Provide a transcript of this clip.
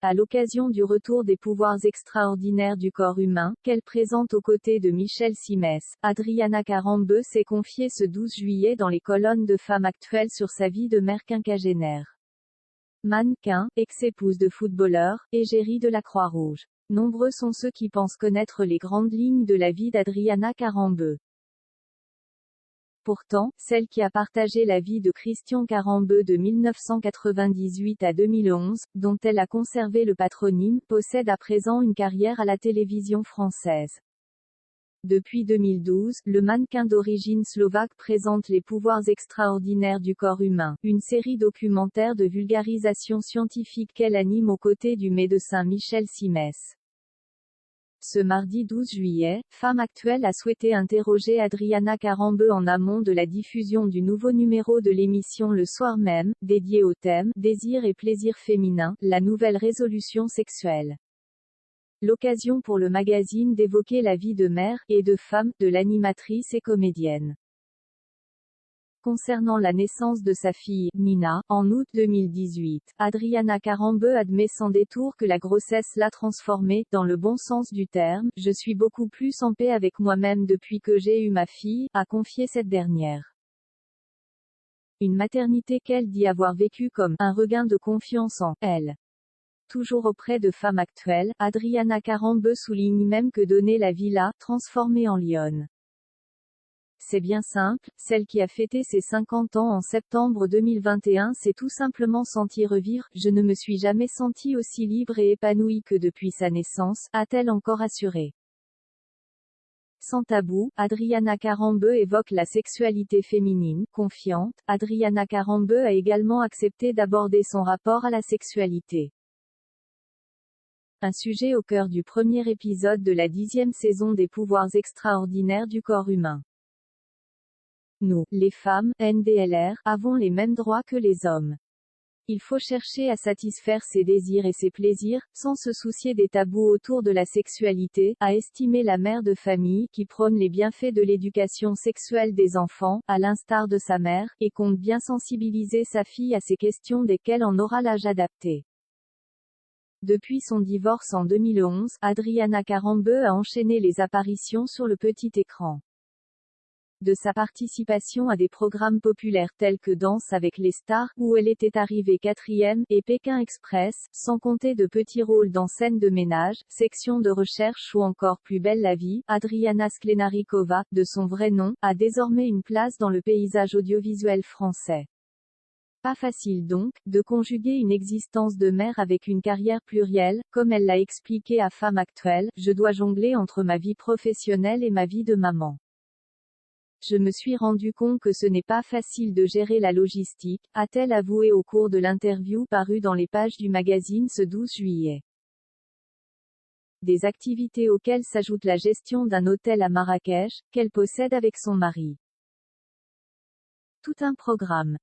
À l'occasion du retour des pouvoirs extraordinaires du corps humain, qu'elle présente aux côtés de Michel Simès, Adriana Carambeu s'est confiée ce 12 juillet dans les colonnes de Femme Actuelle sur sa vie de mère quinquagénaire. Mannequin, ex-épouse de footballeur, égérie de la Croix-Rouge. Nombreux sont ceux qui pensent connaître les grandes lignes de la vie d'Adriana Carambeu. Pourtant, celle qui a partagé la vie de Christian Carambeu de 1998 à 2011, dont elle a conservé le patronyme, possède à présent une carrière à la télévision française. Depuis 2012, le mannequin d'origine slovaque présente les pouvoirs extraordinaires du corps humain, une série documentaire de vulgarisation scientifique qu'elle anime aux côtés du médecin Michel Simès. Ce mardi 12 juillet, Femme Actuelle a souhaité interroger Adriana Carambeu en amont de la diffusion du nouveau numéro de l'émission le soir même, dédié au thème « Désir et plaisir féminin, la nouvelle résolution sexuelle ». L'occasion pour le magazine d'évoquer la vie de mère, et de femme, de l'animatrice et comédienne. Concernant la naissance de sa fille, Nina, en août 2018, Adriana Carambeu admet sans détour que la grossesse l'a transformée, dans le bon sens du terme. « Je suis beaucoup plus en paix avec moi-même depuis que j'ai eu ma fille », a confié cette dernière. Une maternité qu'elle dit avoir vécue comme « un regain de confiance en elle ». Toujours auprès de Femme Actuelle, Adriana Carambeu souligne même que donner la vie l'a transformée en lionne. C'est bien simple, celle qui a fêté ses 50 ans en septembre 2021 s'est tout simplement sentie revivre. « Je ne me suis jamais sentie aussi libre et épanouie que depuis sa naissance », a-t-elle encore assuré. Sans tabou, Adriana Carambeu évoque la sexualité féminine. Confiante, Adriana Carambeu a également accepté d'aborder son rapport à la sexualité. Un sujet au cœur du premier épisode de la 10e saison des pouvoirs extraordinaires du corps humain. Nous, les femmes, NDLR, avons les mêmes droits que les hommes. Il faut chercher à satisfaire ses désirs et ses plaisirs, sans se soucier des tabous autour de la sexualité, a estimé la mère de famille, qui prône les bienfaits de l'éducation sexuelle des enfants, à l'instar de sa mère, et compte bien sensibiliser sa fille à ces questions dès qu'elle en aura l'âge adapté. Depuis son divorce en 2011, Adriana Carambeu a enchaîné les apparitions sur le petit écran. De sa participation à des programmes populaires tels que Danse avec les stars, où elle était arrivée 4e, et Pékin Express, sans compter de petits rôles dans Scène de ménage, Section de recherche ou encore Plus belle la vie, Adriana Sklenarikova, de son vrai nom, a désormais une place dans le paysage audiovisuel français. Pas facile donc, de conjuguer une existence de mère avec une carrière plurielle, comme elle l'a expliqué à Femme Actuelle. « Je dois jongler entre ma vie professionnelle et ma vie de maman. Je me suis rendu compte que ce n'est pas facile de gérer la logistique », a-t-elle avoué au cours de l'interview parue dans les pages du magazine ce 12 juillet. Des activités auxquelles s'ajoute la gestion d'un hôtel à Marrakech, qu'elle possède avec son mari. Tout un programme.